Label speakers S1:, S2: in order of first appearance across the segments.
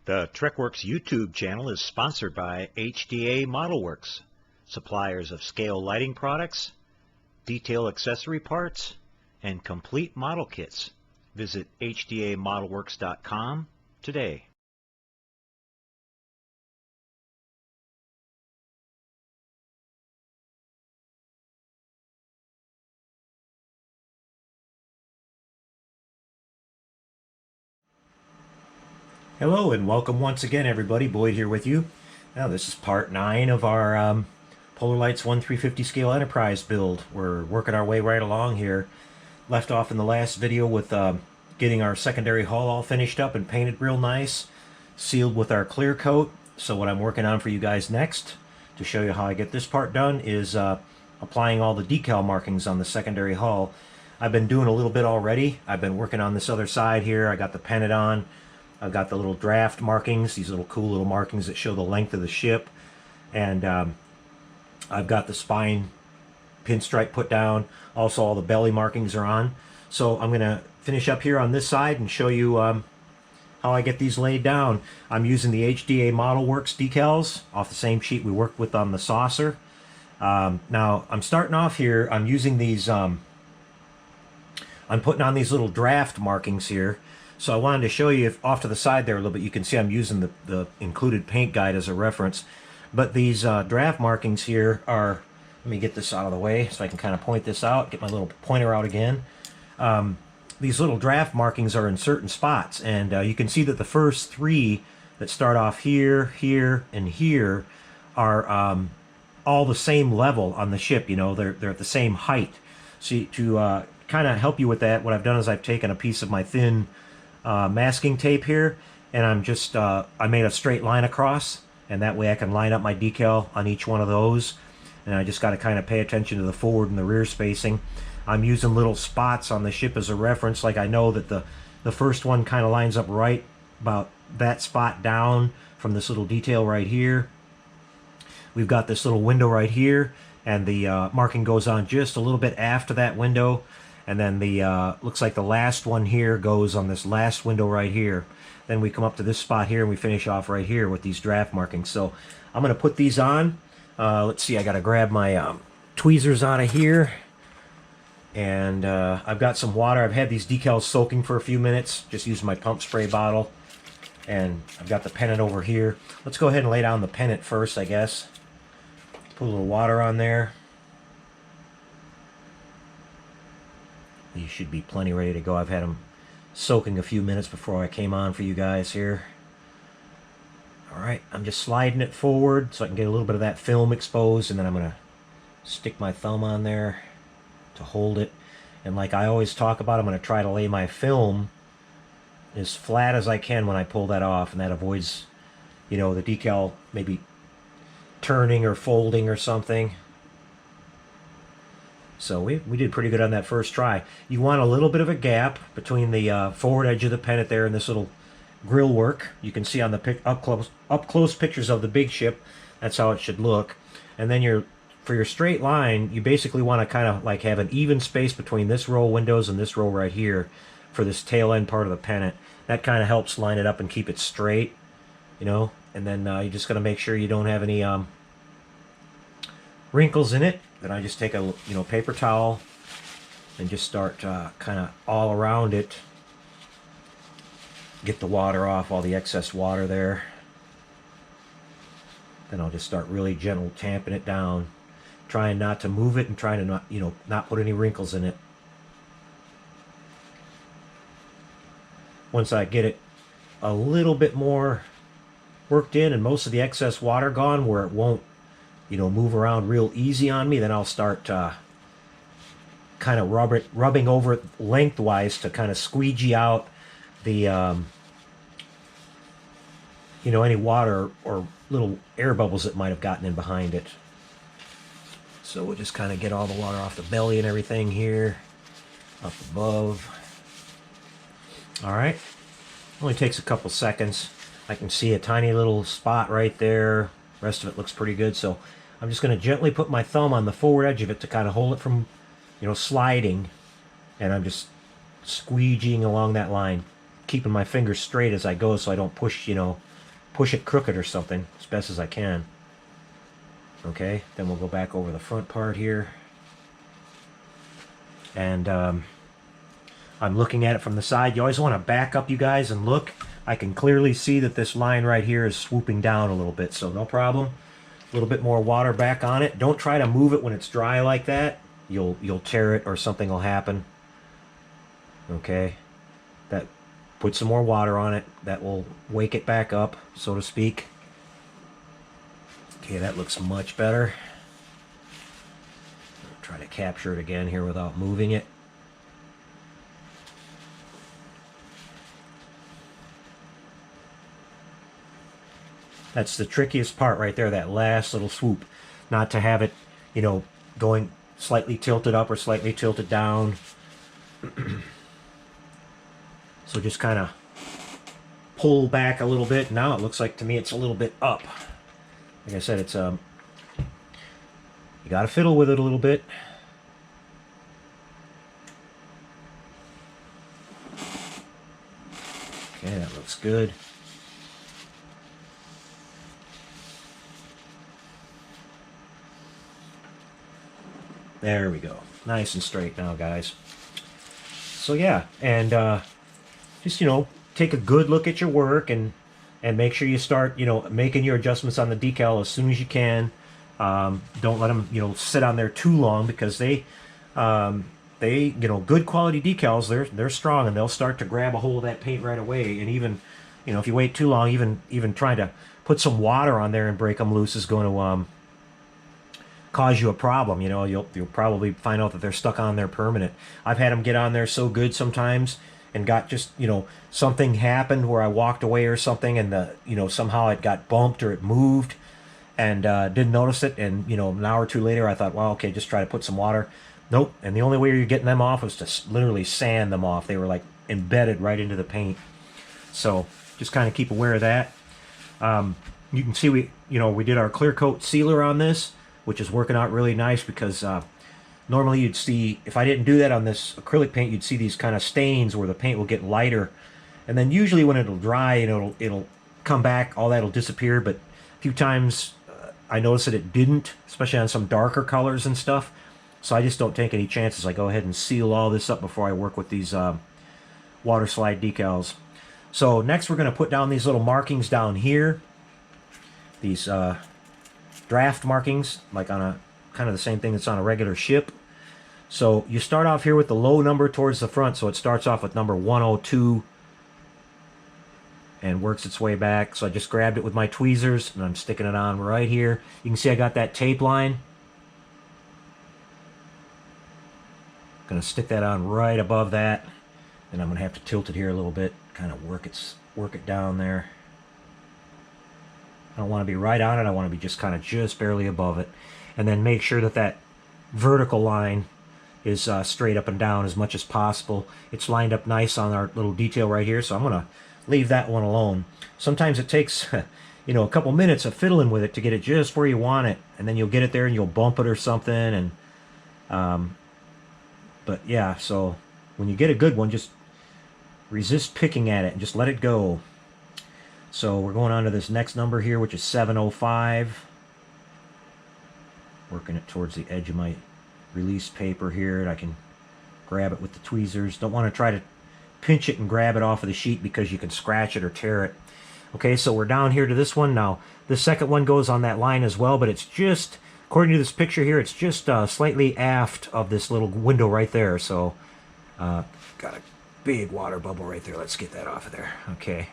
S1: The TrekWorks YouTube channel is sponsored by HDA ModelWorks, suppliers of scale lighting products, detail accessory parts, and complete model kits. Visit HDAModelWorks.com today.
S2: Hello and welcome once again, everybody. Boyd here with you. Now this is part 9 of our Polar Lights 1/350 scale Enterprise build. We're working our way right along here. Left off in the last video with getting our secondary hull all finished up and painted real nice, sealed with our clear coat. So what I'm working on for you guys next, to show you how I get this part done, is applying all the decal markings on the secondary hull. I've been doing a little bit already. I've been working on this other side here. I got the pennant on. I've got the little draft markings, these little cool little markings that show the length of the ship. And I've got the spine pinstripe put down. Also, all the belly markings are on. So I'm going to finish up here on this side and show you how I get these laid down. I'm using the HDA ModelWorks decals off the same sheet we worked with on the saucer. Now, I'm starting off here. I'm using these, I'm putting on these little draft markings here. So I wanted to show you off to the side there a little bit. You can see I'm using the included paint guide as a reference. But these draft markings here are, let me get this out of the way so I can kind of point this out, get my little pointer out again. These little draft markings are in certain spots, and you can see that the first 3 that start off here, here, and here are all the same level on the ship. You know, they're at the same height. So to kind of help you with that, what I've done is I've taken a piece of my thin masking tape here, and I'm just I made a straight line across, and that way I can line up my decal on each one of those. And I just got to kind of pay attention to the forward and the rear spacing. I'm using little spots on the ship as a reference. Like I know that the first one kind of lines up right about that spot down from this little detail right here. We've got this little window right here, and the marking goes on just a little bit after that window. And then the looks like the last one here goes on this last window right here. Then we come up to this spot here and we finish off right here with these draft markings. So I'm going to put these on. Let's see, I got to grab my tweezers out of here. And I've got some water. I've had these decals soaking for a few minutes. Just using my pump spray bottle. And I've got the pennant over here. Let's go ahead and lay down the pennant first, I guess. Put a little water on there. These should be plenty ready to go. I've had them soaking a few minutes before I came on for you guys here. Alright, I'm just sliding it forward so I can get a little bit of that film exposed, and then I'm going to stick my thumb on there to hold it. And like I always talk about, I'm going to try to lay my film as flat as I can when I pull that off, and that avoids, you know, the decal maybe turning or folding or something. So we did pretty good on that first try. You want a little bit of a gap between the forward edge of the pennant there and this little grill work. You can see on the up close pictures of the big ship. That's how it should look. And then for your straight line, you basically want to kind of like have an even space between this row of windows and this row right here for this tail end part of the pennant. That kind of helps line it up and keep it straight, you know. And then you're just going to make sure you don't have any wrinkles in it. Then I just take a paper towel and just start kind of all around it. Get the water off, all the excess water there. Then I'll just start really gentle tamping it down, trying not to move it and trying to not put any wrinkles in it. Once I get it a little bit more worked in and most of the excess water gone where it won't move around real easy on me, then I'll start kind of rubbing over it lengthwise to kind of squeegee out the any water or little air bubbles that might have gotten in behind it. So we'll just kind of get all the water off the belly and everything here, up above. All right, only takes a couple seconds. I can see a tiny little spot right there. Rest of it looks pretty good, so I'm just going to gently put my thumb on the forward edge of it to kind of hold it from, sliding. And I'm just squeegeeing along that line, keeping my fingers straight as I go so I don't push, push it crooked or something as best as I can. Okay, then we'll go back over the front part here. And I'm looking at it from the side. You always want to back up, you guys, and look. I can clearly see that this line right here is swooping down a little bit, so no problem. A little bit more water back on it. Don't try to move it when it's dry like that. You'll tear it or something will happen. Okay, that put some more water on it. That will wake it back up, so to speak. Okay, that looks much better. I'll try to capture it again here without moving it. That's the trickiest part right there, that last little swoop. Not to have it, going slightly tilted up or slightly tilted down. So just kind of pull back a little bit. Now it looks like to me it's a little bit up. Like I said, it's you got to fiddle with it a little bit. Okay, that looks good. There we go. Nice and straight now, guys. So yeah, and just, take a good look at your work and make sure you start, making your adjustments on the decal as soon as you can. Don't let them, sit on there too long, because they, good quality decals, they're strong, and they'll start to grab a hold of that paint right away. And even, if you wait too long, even trying to put some water on there and break them loose is going to cause you a problem. You'll probably find out that they're stuck on there permanent. I've had them get on there so good sometimes, and got just, something happened where I walked away or something, and somehow it got bumped or it moved, and didn't notice it. And an hour or two later, I thought, well, okay, just try to put some water. Nope. And the only way you're getting them off was to literally sand them off. They were like embedded right into the paint. So just kind of keep aware of that. You can see we did our clear coat sealer on this, which is working out really nice, because normally you'd see, if I didn't do that on this acrylic paint, you'd see these kind of stains where the paint will get lighter. And then usually when it'll dry, it'll come back, all that'll disappear. But a few times I noticed that it didn't, especially on some darker colors and stuff. So I just don't take any chances. I go ahead and seal all this up before I work with these water slide decals. So next we're going to put down these little markings down here. These draft markings, like on a kind of the same thing that's on a regular ship. So you start off here with the low number towards the front, so it starts off with number 102 and works its way back. So I just grabbed it with my tweezers and I'm sticking it on right here. You can see I got that tape line. Gonna stick that on right above that, and I'm gonna have to tilt it here a little bit, kind of work it down there. I don't want to be right on it. I want to be just kind of just barely above it. And then make sure that that vertical line is straight up and down as much as possible. It's lined up nice on our little detail right here, so I'm going to leave that one alone. Sometimes it takes a couple minutes of fiddling with it to get it just where you want it, and then you'll get it there and you'll bump it or something. And but yeah, so when you get a good one, just resist picking at it and just let it go. So we're going on to this next number here, which is 705. Working it towards the edge of my release paper here, and I can grab it with the tweezers. Don't want to try to pinch it and grab it off of the sheet, because you can scratch it or tear it. Okay, so we're down here to this one. Now, the second one goes on that line as well, but it's just, according to this picture here, it's just slightly aft of this little window right there. So, got a big water bubble right there. Let's get that off of there. Okay.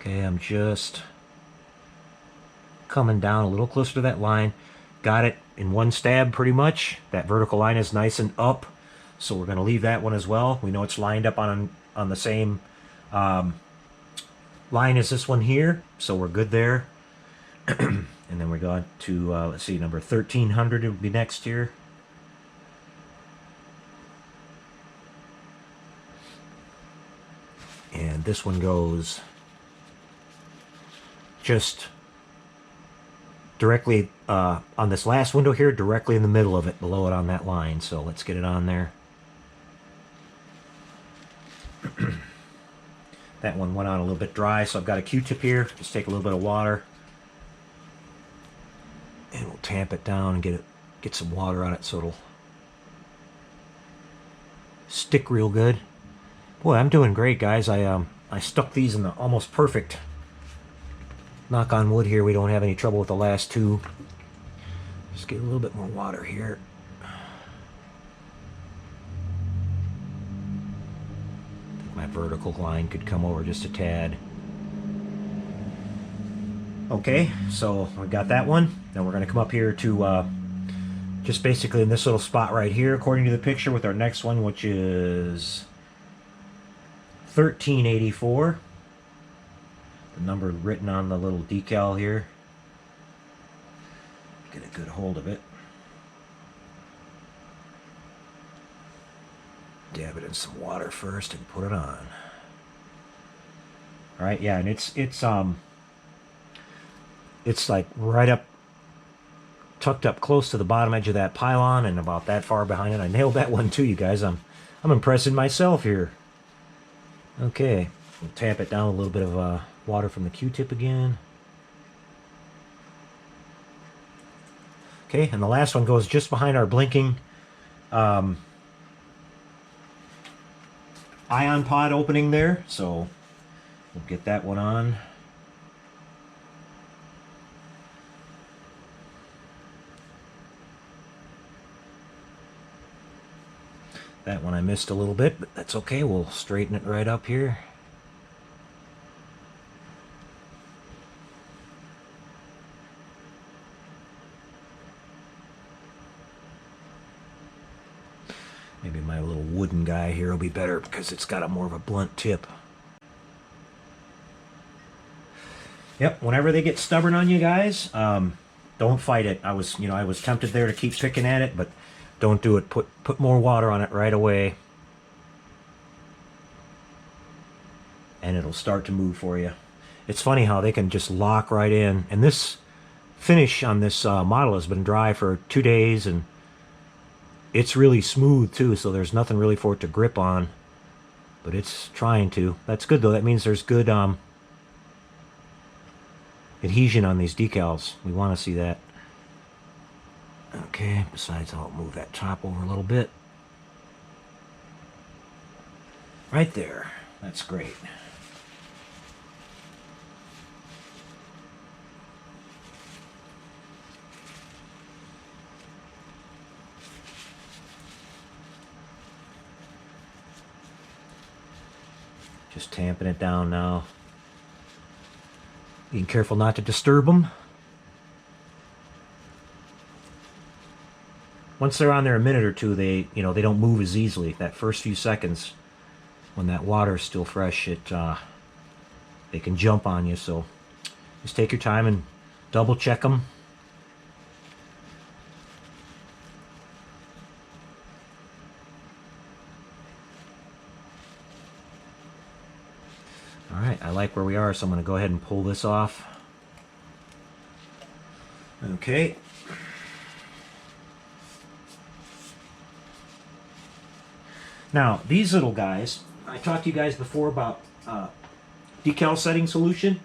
S2: Okay, I'm just coming down a little closer to that line. Got it in one stab pretty much. That vertical line is nice and up, so we're going to leave that one as well. We know it's lined up on the same line as this one here, so we're good there. And then we're going to, let's see, number 1300 would be next here. And And this one goes just directly on this last window here, directly in the middle of it, below it on that line. So let's get it on there. That one went on a little bit dry, so I've got a Q-tip here. Just take a little bit of water, and we'll tamp it down and get some water on it so it'll stick real good. Boy, I'm doing great, guys. I stuck these in the almost perfect. Knock on wood here, we don't have any trouble with the last two. Just get a little bit more water here. I think my vertical line could come over just a tad. Okay, so we got that one. Now we're going to come up here to just basically in this little spot right here, according to the picture, with our next one, which is 1384. The number written on the little decal here. Get a good hold of it. Dab it in some water first and put it on. All right, yeah, and it's like right up, tucked up close to the bottom edge of that pylon and about that far behind it. I nailed that one too, you guys. I'm impressing myself here. Okay, we'll tap it down a little bit of water from the Q-tip again. Okay, and the last one goes just behind our blinking ion pod opening there. So we'll get that one on. That one I missed a little bit, but that's okay. We'll straighten it right up here. Maybe my little wooden guy here will be better because it's got a more of a blunt tip. Yep, whenever they get stubborn on you guys, don't fight it. I was tempted there to keep picking at it, but don't do it. Put more water on it right away, and it'll start to move for you. It's funny how they can just lock right in. And this finish on this model has been dry for 2 days, and it's really smooth too, so there's nothing really for it to grip on, but it's trying to. That's good though. That means there's good adhesion on these decals. We want to see that. Okay, besides I'll move that top over a little bit. Right there. That's great. Just tamping it down now. Being careful not to disturb them. Once they're on there a minute or two, they don't move as easily. That first few seconds, when that water is still fresh, they can jump on you. So just take your time and double check them. All right, I like where we are, so I'm going to go ahead and pull this off. Okay. Now, these little guys, I talked to you guys before about decal setting solution.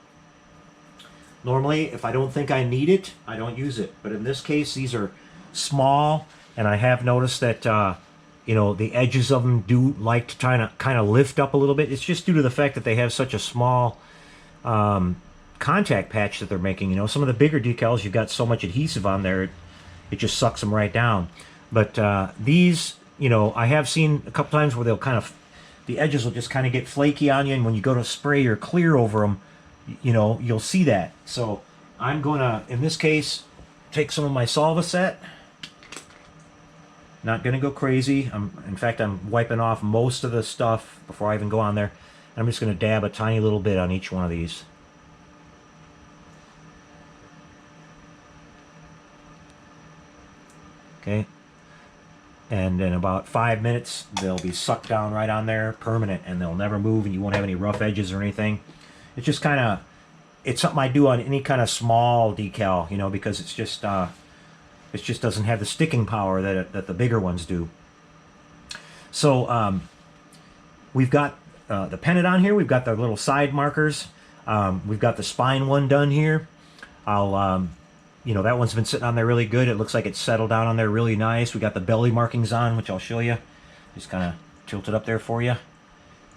S2: Normally, if I don't think I need it, I don't use it. But in this case, these are small, and I have noticed that the edges of them do like to kind of lift up a little bit. It's just due to the fact that they have such a small contact patch that they're making. Some of the bigger decals, you've got so much adhesive on there, it just sucks them right down. But these, I have seen a couple times where they'll the edges will just kind of get flaky on you, and when you go to spray your clear over them, you'll see that. So I'm going to, in this case, take some of my Solvaset. Not going to go crazy. In fact, I'm wiping off most of the stuff before I even go on there. And I'm just going to dab a tiny little bit on each one of these. Okay. And in about 5 minutes, they'll be sucked down right on there, permanent, and they'll never move, and you won't have any rough edges or anything. It's just kind of, it's something I do on any kind of small decal, you know, because it just doesn't have the sticking power that the bigger ones do. So we've got the pennant on here. We've got the little side markers. We've got the spine one done here. You know, that one's been sitting on there really good. It looks like it's settled down on there really nice. We got the belly markings on, which I'll show you. Just kind of tilt it up there for you.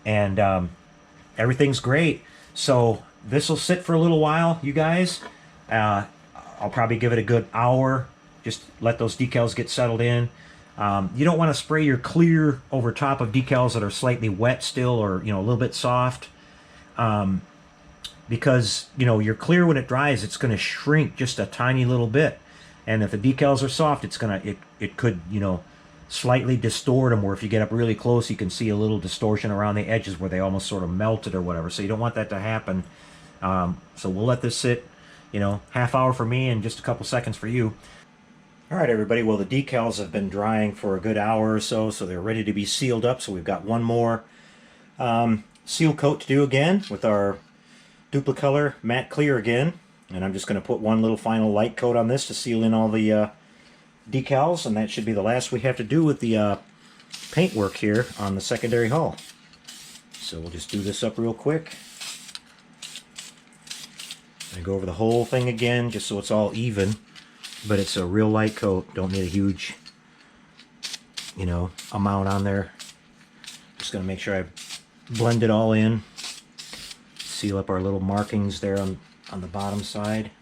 S2: And everything's great. So this will sit for a little while, you guys. I'll probably give it a good hour. Just let those decals get settled in. You don't want to spray your clear over top of decals that are slightly wet still, or, you know, a little bit soft. Because, you know, your clear, when it dries, it's going to shrink just a tiny little bit. And if the decals are soft, it could, you know, slightly distort them, where if you get up really close, you can see a little distortion around the edges where they almost sort of melted or whatever. So you don't want that to happen. So we'll let this sit, you know, half hour for me and just a couple seconds for you. All right, everybody. Well, the decals have been drying for a good hour or so, so they're ready to be sealed up. So we've got one more seal coat to do again with our Duplicolor matte clear again, and I'm just going to put one little final light coat on this to seal in all the decals, and that should be the last we have to do with the paint work here on the secondary hull. So we'll just do this up real quick and go over the whole thing again just so it's all even, but it's a real light coat. Don't need a huge, you know, amount on there. Just going to make sure I blend it all in. Seal up our little markings there on the bottom side.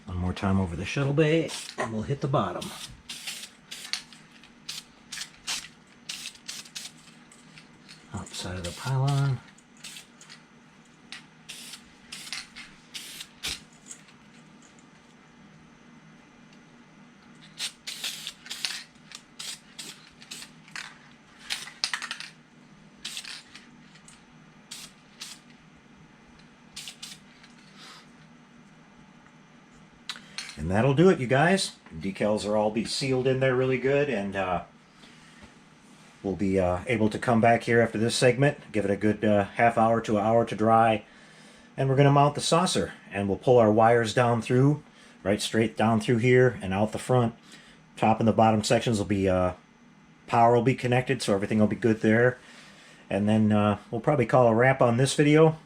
S2: One more time over the shuttle bay, and we'll hit the bottom. Outside of the pylon. And that'll do it, you guys. Decals are all be sealed in there really good, and we'll be able to come back here after this segment, give it a good half hour to an hour to dry, and we're going to mount the saucer, and we'll pull our wires down through, right straight down through here and out the front. Top and the bottom sections will be power will be connected, so everything will be good there. And then we'll probably call a wrap on this video.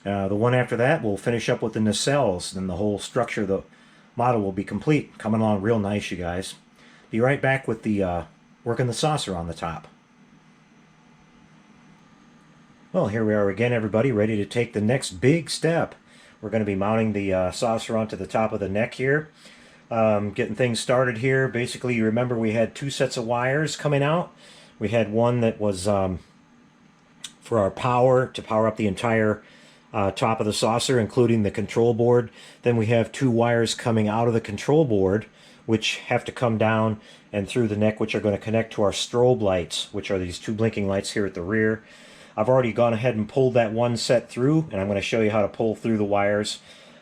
S2: The one after that, we'll finish up with the nacelles, and the whole structure of the model will be complete. Coming along real nice, you guys. Be right back with the working the saucer on the top. Well, here we are again, everybody, ready to take the next big step. We're going to be mounting the saucer onto the top of the neck here. Getting things started here. Basically, you remember we had two sets of wires coming out. We had one that was for our power, to power up the entire top of the saucer, including the control board. Then we have two wires coming out of the control board, which have to come down and through the neck, which are going to connect to our strobe lights, which are these two blinking lights here at the rear. I've already gone ahead and pulled that one set through, and I'm going to show you how to pull through the wires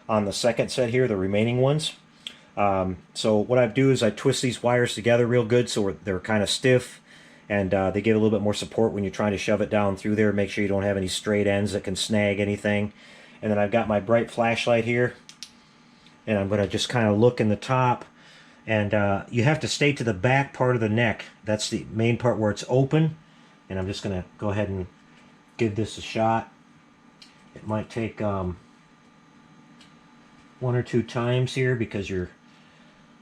S2: on the second set here, the remaining ones. So what I do is I twist these wires together real good so they're kind of stiff, and they give a little bit more support when you're trying to shove it down through there. Make sure you don't have any straight ends that can snag anything. And then I've got my bright flashlight here, and I'm going to just kind of look in the top. And you have to stay to the back part of the neck. That's the main part where it's open. And I'm just going to go ahead and give this a shot. It might take one or two times here because you're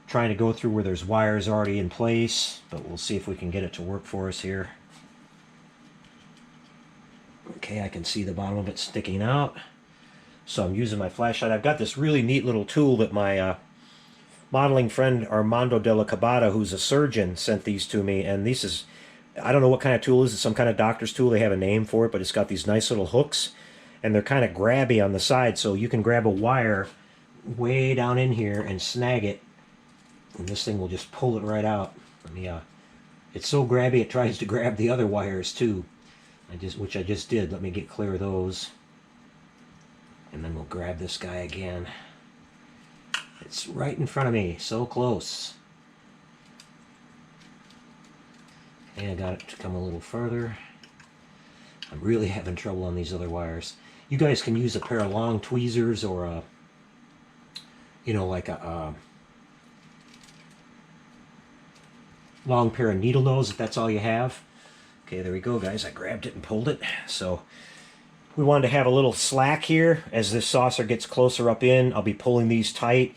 S2: trying to go through where there's wires already in place, but we'll see if we can get it to work for us here. Okay, I can see the bottom of it sticking out. So I'm using my flashlight. I've got this really neat little tool that my modeling friend Armando de la Cabada, who's a surgeon, sent these to me. And this is, I don't know what kind of tool it is. It's some kind of doctor's tool. They have a name for it, but it's got these nice little hooks, and they're kind of grabby on the side. So you can grab a wire way down in here and snag it, and this thing will just pull it right out. Let me, it's so grabby it tries to grab the other wires too. Which I just did. Let me get clear of those. And then we'll grab this guy again. It's right in front of me, so close. Okay, I got it to come a little further. I'm really having trouble on these other wires. You guys can use a pair of long tweezers or a, you know, like a long pair of needle nose if that's all you have. Okay, there we go, guys. I grabbed it and pulled it. So we wanted to have a little slack here as this saucer gets closer up in. I'll be pulling these tight.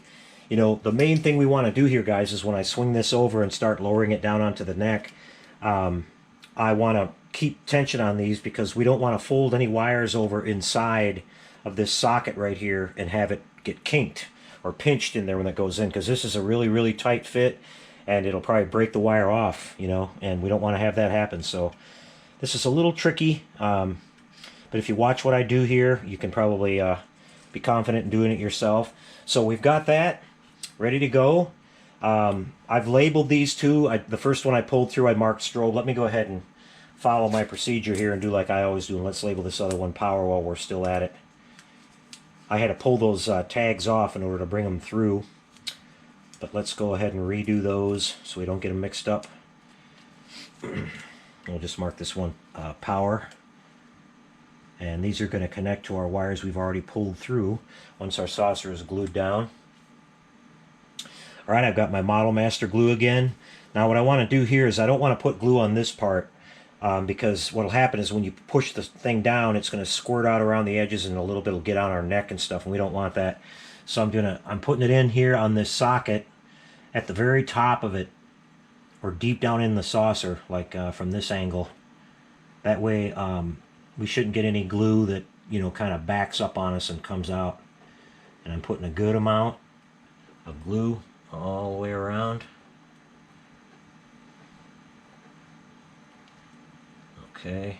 S2: You know, the main thing we want to do here, guys, is when I swing this over and start lowering it down onto the neck, I want to keep tension on these because we don't want to fold any wires over inside of this socket right here and have it get kinked or pinched in there when it goes in, because this is a really, really tight fit and it'll probably break the wire off, you know, and we don't want to have that happen. So this is a little tricky, but if you watch what I do here, you can probably be confident in doing it yourself. So we've got that ready to go. I've labeled these two. The first one I pulled through, I marked strobe. Let me go ahead and follow my procedure here and do like I always do. And let's label this other one power while we're still at it. I had to pull those tags off in order to bring them through. But let's go ahead and redo those so we don't get them mixed up. We'll just mark this one power. And these are going to connect to our wires we've already pulled through once our saucer is glued down. Alright, I've got my Model Master glue again. Now what I want to do here is I don't want to put glue on this part because what will happen is when you push the thing down, it's going to squirt out around the edges and a little bit will get on our neck and stuff, and we don't want that. So I'm putting it in here on this socket at the very top of it, or deep down in the saucer, like from this angle. That way we shouldn't get any glue that, you know, kind of backs up on us and comes out. And I'm putting a good amount of glue all the way around. Okay.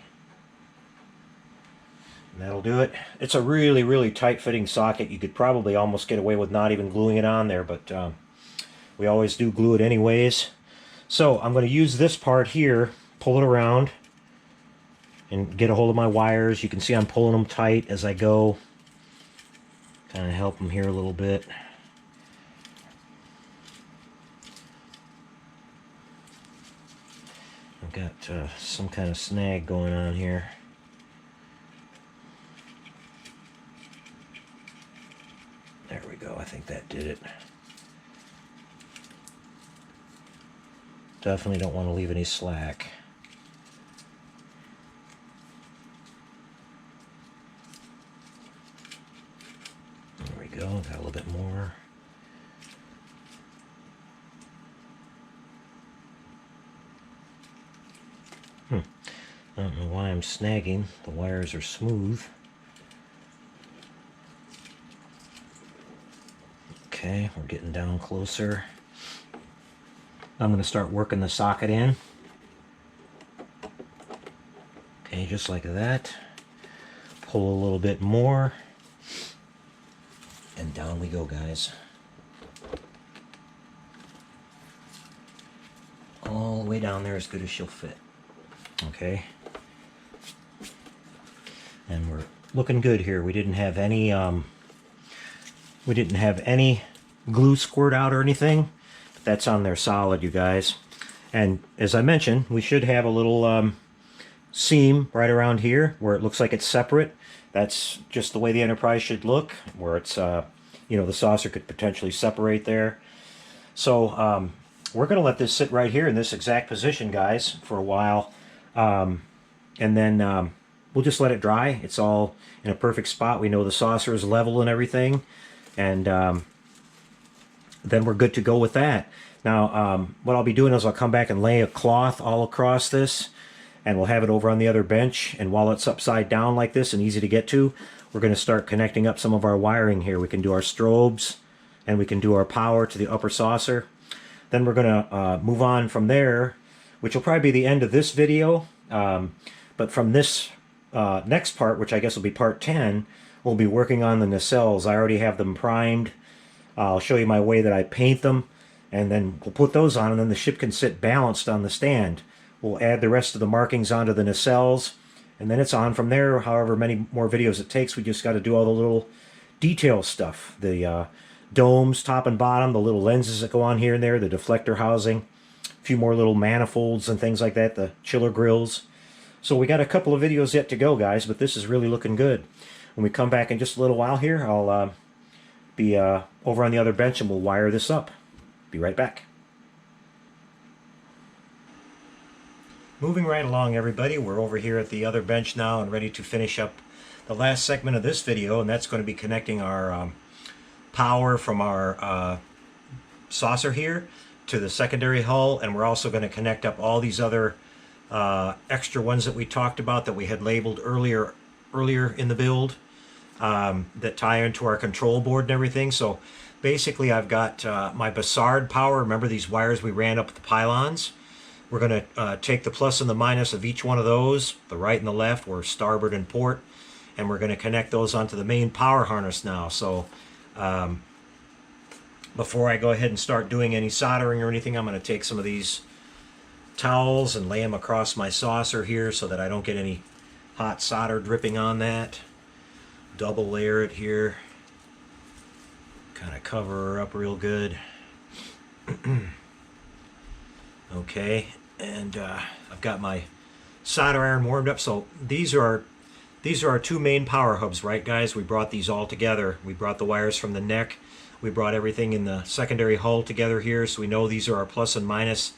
S2: And that'll do it. It's a really, really tight fitting socket. You could probably almost get away with not even gluing it on there, but we always do glue it anyways. So I'm going to use this part here, pull it around, and get a hold of my wires. You can see I'm pulling them tight as I go. Kind of help them here a little bit. I've got some kind of snag going on here. There we go. I think that did it. Definitely don't want to leave any slack. There we go. Got a little bit more. I don't know why I'm snagging. The wires are smooth. Okay, we're getting down closer. I'm going to start working the socket in. Okay, just like that. Pull a little bit more. And down we go, guys. All the way down there as good as she'll fit. Okay. And we're looking good here. We didn't have any glue squirt out or anything. But that's on there solid, you guys. And as I mentioned, we should have a little seam right around here where it looks like it's separate. That's just the way the Enterprise should look, where it's you know, the saucer could potentially separate there. So we're going to let this sit right here in this exact position, guys, for a while. And then we'll just let it dry. It's all in a perfect spot. We know the saucer is level and everything. And then we're good to go with that. Now, what I'll be doing is I'll come back and lay a cloth all across this, and we'll have it over on the other bench. And while it's upside down like this and easy to get to, we're going to start connecting up some of our wiring here. We can do our strobes, and we can do our power to the upper saucer. Then we're going to move on from there, which will probably be the end of this video. But from this next part, which I guess will be part 10, we'll be working on the nacelles. I already have them primed. I'll show you my way that I paint them, and then we'll put those on, and then the ship can sit balanced on the stand. We'll add the rest of the markings onto the nacelles, and then it's on from there. However many more videos it takes, we just got to do all the little detail stuff. The domes, top and bottom, the little lenses that go on here and there, the deflector housing. A few more little manifolds and things like that, the chiller grills. So we got a couple of videos yet to go, guys, but this is really looking good. When we come back in just a little while here, I'll be over on the other bench and we'll wire this up. Be right back. Moving right along, everybody. We're over here at the other bench now and ready to finish up the last segment of this video, and that's going to be connecting our power from our saucer here to the secondary hull, and we're also going to connect up all these other extra ones that we talked about that we had labeled earlier in the build that tie into our control board and everything. So basically I've got my Bassard power. Remember these wires we ran up the pylons? We're going to take the plus and the minus of each one of those, the right and the left, or starboard and port, and we're going to connect those onto the main power harness now. So before I go ahead and start doing any soldering or anything, I'm going to take some of these towels and lay them across my saucer here so that I don't get any hot solder dripping on that. Double layer it here. Kind of cover her up real good. Okay, and I've got my solder iron warmed up. So these are our two main power hubs, right, guys? We brought these all together. We brought the wires from the neck. We brought everything in the secondary hull together here, so we know these are our plus and minus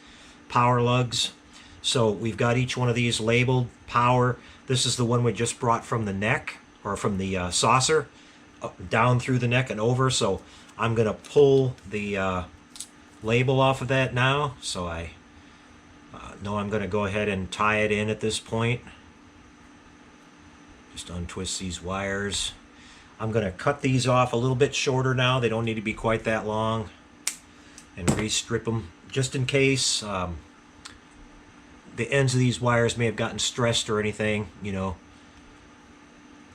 S2: power lugs. So we've got each one of these labeled power. This is the one we just brought from the neck, or from the saucer, down through the neck and over. So I'm going to pull the label off of that now. So I know I'm going to go ahead and tie it in at this point. Just untwist these wires. I'm going to cut these off a little bit shorter now. They don't need to be quite that long. And re-strip them just in case the ends of these wires may have gotten stressed or anything, you know.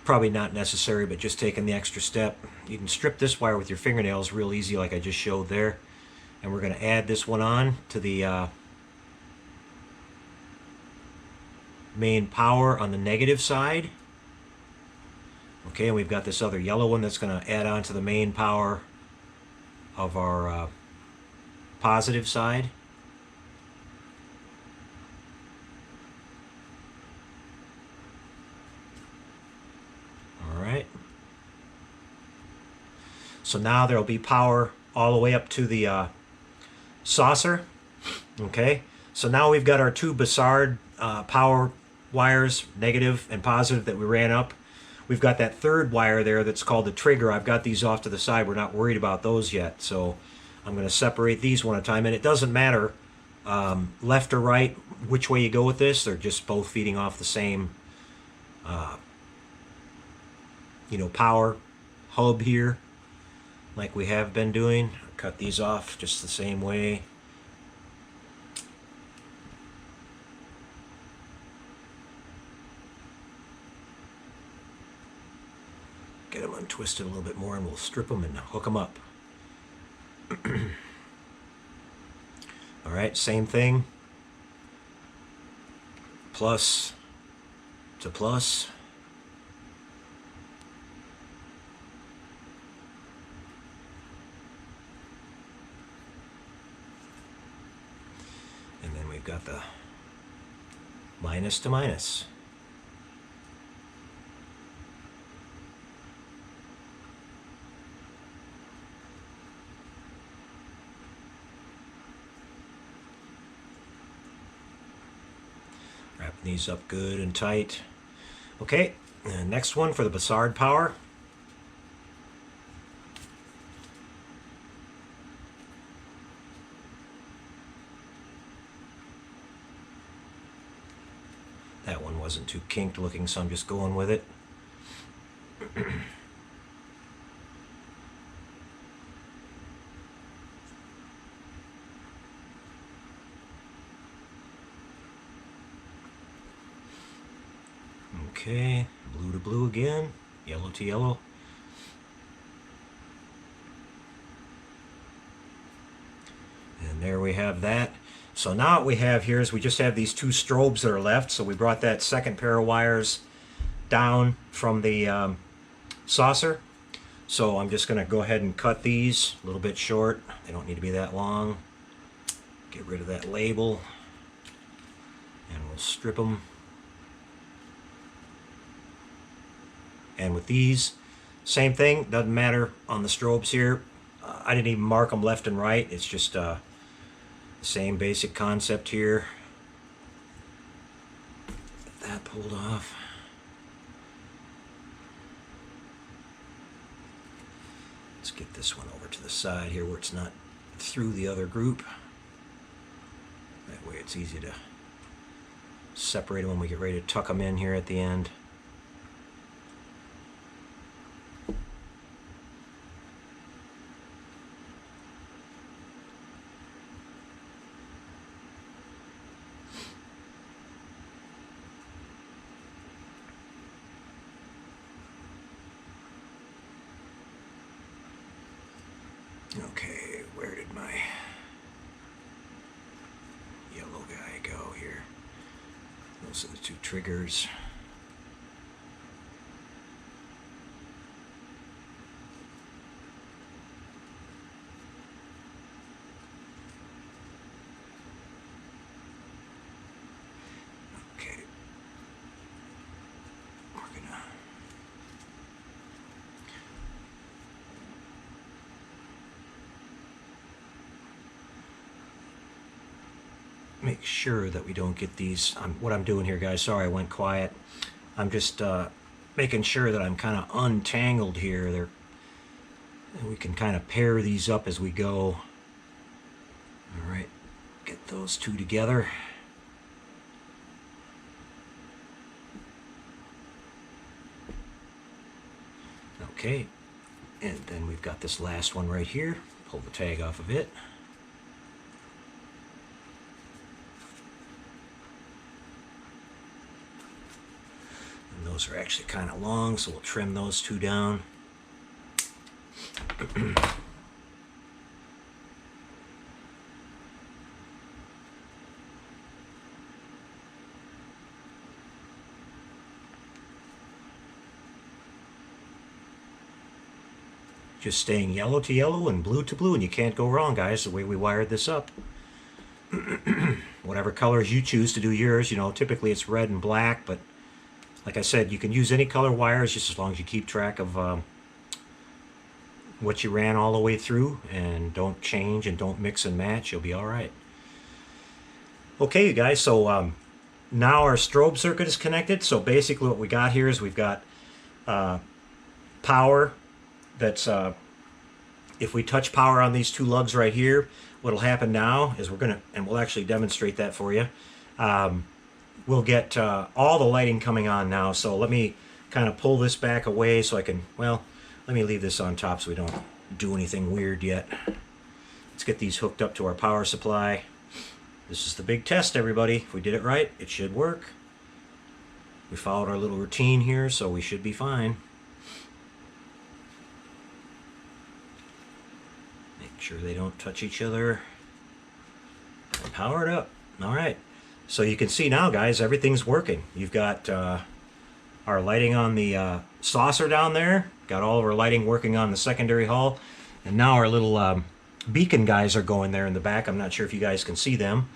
S2: Probably not necessary, but just taking the extra step. You can strip this wire with your fingernails real easy like I just showed there. And we're going to add this one on to the main power on the negative side. Okay, and we've got this other yellow one that's going to add on to the main power of our positive side. All right. So now there'll be power all the way up to the saucer. Okay, so now we've got our two Bassard power wires, negative and positive, that we ran up. We've got that third wire there that's called the trigger. I've got these off to the side. We're not worried about those yet. So I'm going to separate these one at a time. And it doesn't matter left or right which way you go with this. They're just both feeding off the same power hub here, like we have been doing. Cut these off just the same way. Get them untwisted a little bit more and we'll strip them and hook them up. All right, same thing. Plus to plus. And then we've got the minus to minus. Wrapping these up good and tight. Okay, and next one for the Bassard power. That one wasn't too kinked looking, so I'm just going with it. Okay, blue to blue again, yellow to yellow. And there we have that. So now what we have here is we just have these two strobes that are left. So we brought that second pair of wires down from the saucer. So I'm just going to go ahead and cut these a little bit short. They don't need to be that long. Get rid of that label, and we'll strip them. And with these, same thing, doesn't matter on the strobes here. I didn't even mark them left and right. It's just the same basic concept here. Get that pulled off. Let's get this one over to the side here where it's not through the other group. That way it's easy to separate them when we get ready to tuck them in here at the end. Okay, where did my yellow guy go here? Those are the two triggers. Okay. We're gonna make sure that we don't get these. What I'm doing here, guys, sorry I went quiet. I'm just making sure that I'm kind of untangled here. We can kind of pair these up as we go. All right, get those two together. Okay, and then we've got this last one right here. Pull the tag off of it. Those are actually kind of long, so we'll trim those two down. Just staying yellow to yellow and blue to blue, and you can't go wrong, guys, the way we wired this up. Whatever colors you choose to do yours, you know, typically it's red and black, but like I said, you can use any color wires just as long as you keep track of what you ran all the way through and don't change and don't mix and match. You'll be all right. Okay, you guys, so now our strobe circuit is connected. So basically what we got here is we've got power that's, if we touch power on these two lugs right here, what'll happen now is we're going to, and we'll actually demonstrate that for you. We'll get all the lighting coming on now. So let me kind of pull this back away so I can, well, let me leave this on top so we don't do anything weird yet. Let's get these hooked up to our power supply. This is the big test, everybody. If we did it right, it should work. We followed our little routine here, so we should be fine. Make sure they don't touch each other. Power it up. All right. So you can see now, guys, everything's working. You've got our lighting on the saucer down there. Got all of our lighting working on the secondary hull. And now our little beacon guys are going there in the back. I'm not sure if you guys can see them.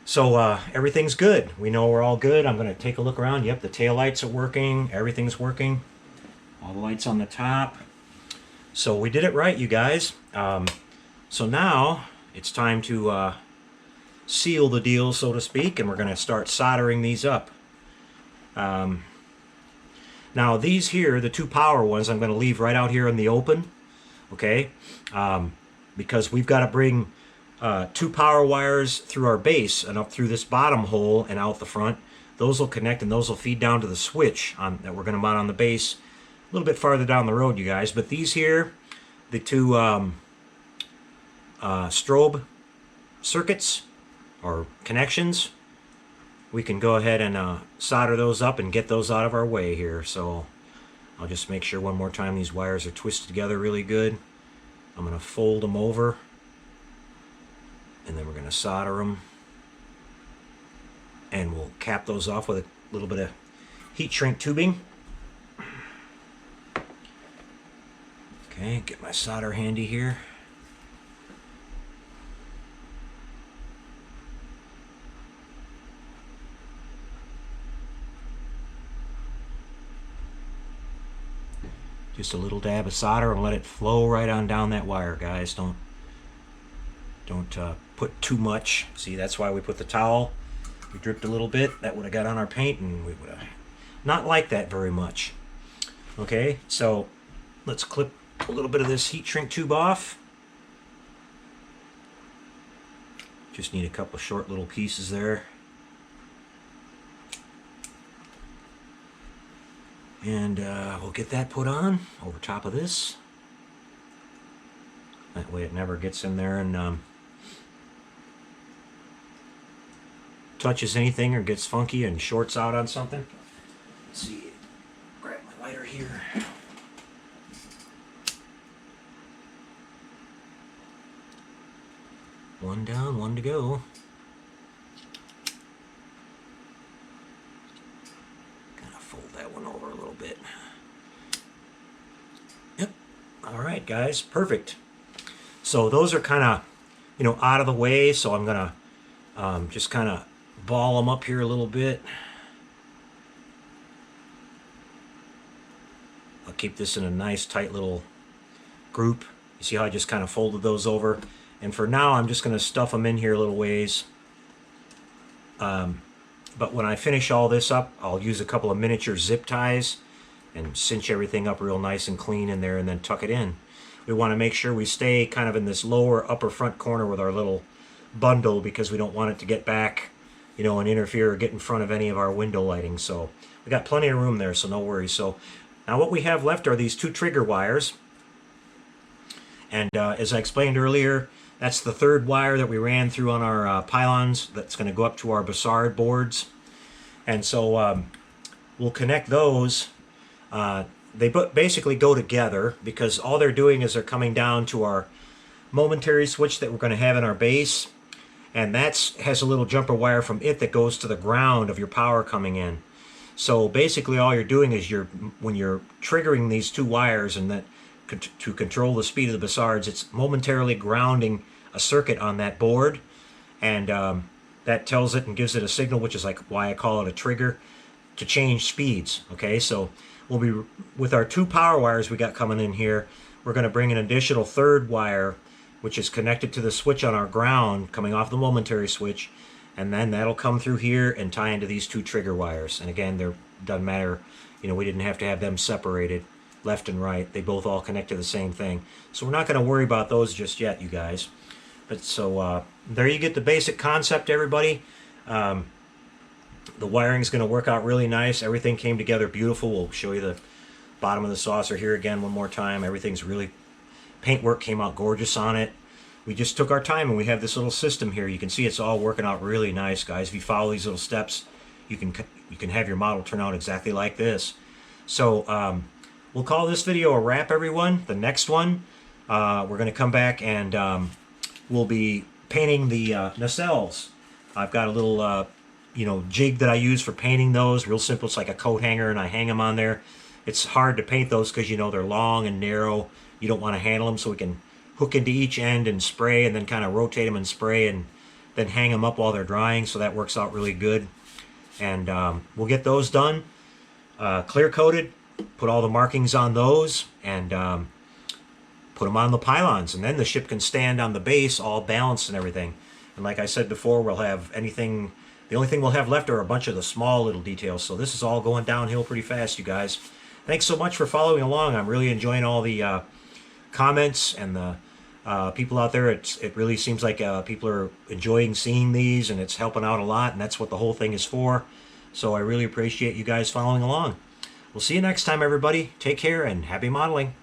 S2: So everything's good. We know we're all good. I'm going to take a look around. Yep, the tail lights are working. Everything's working. All the lights on the top. So we did it right, you guys. So now it's time to seal the deal, so to speak, and we're going to start soldering these up. Now these here, the two power ones, I'm going to leave right out here in the open, okay? Because we've got to bring two power wires through our base and up through this bottom hole and out the front. Those will connect and those will feed down to the switch that we're going to mount on the base a little bit farther down the road, you guys. But these here, the two strobe circuits or connections, we can go ahead and solder those up and get those out of our way here. So I'll just make sure one more time these wires are twisted together really good. I'm going to fold them over and then we're going to solder them, and we'll cap those off with a little bit of heat shrink tubing. Okay, get my solder handy here. Just a little dab of solder and let it flow right on down that wire, guys. Don't put too much. See, that's why we put the towel. We dripped a little bit. That would have got on our paint, and we would have not liked that very much. Okay, so let's clip a little bit of this heat shrink tube off. Just need a couple short little pieces there. And we'll get that put on over top of this. That way it never gets in there and touches anything or gets funky and shorts out on something. Let's see, grab my lighter here. One down, one to go. Kind of fold that one over a little bit. Yep. All right, guys, perfect. So those are kind of, you know, out of the way. So I'm gonna just kind of ball them up here a little bit. I'll keep this in a nice tight little group. You see how I just kind of folded those over? And for now, I'm just going to stuff them in here a little ways. But when I finish all this up, I'll use a couple of miniature zip ties and cinch everything up real nice and clean in there and then tuck it in. We want to make sure we stay kind of in this lower upper front corner with our little bundle because we don't want it to get back, you know, and interfere or get in front of any of our window lighting. So we got plenty of room there, so no worries. So now what we have left are these two trigger wires. And as I explained earlier, that's the third wire that we ran through on our pylons that's going to go up to our Bassard boards. And so we'll connect those. They basically go together because all they're doing is they're coming down to our momentary switch that we're going to have in our base. And that has a little jumper wire from it that goes to the ground of your power coming in. So basically all you're doing is when you're triggering these two wires and that to control the speed of the Bassards, it's momentarily grounding a circuit on that board, and that tells it and gives it a signal, which is like why I call it a trigger, to change speeds. Okay, so we'll be, with our two power wires we got coming in here, we're going to bring an additional third wire, which is connected to the switch on our ground, coming off the momentary switch, and then that'll come through here and tie into these two trigger wires. And again, they doesn't matter, you know, we didn't have to have them separated left and right. They both all connect to the same thing. So we're not going to worry about those just yet, you guys. But so there you get the basic concept, everybody. The wiring is going to work out really nice. Everything came together beautiful. We'll show you the bottom of the saucer here again one more time. Everything's really, paintwork came out gorgeous on it. We just took our time and we have this little system here. You can see it's all working out really nice, guys. If you follow these little steps, you can have your model turn out exactly like this. So we'll call this video a wrap, everyone. The next one, we're going to come back and we'll be painting the nacelles. I've got a little, you know, jig that I use for painting those. Real simple. It's like a coat hanger, and I hang them on there. It's hard to paint those because, you know, they're long and narrow. You don't want to handle them, so we can hook into each end and spray, and then kind of rotate them and spray, and then hang them up while they're drying. So that works out really good. And we'll get those done, clear coated. Put all the markings on those, and put them on the pylons, and then the ship can stand on the base all balanced and everything. And like I said before, we'll have anything, the only thing we'll have left are a bunch of the small little details. So this is all going downhill pretty fast, you guys. Thanks so much for following along. I'm really enjoying all the comments and the people out there. It really seems like people are enjoying seeing these, and it's helping out a lot, and that's what the whole thing is for. So I really appreciate you guys following along. We'll see you next time, everybody. Take care and happy modeling.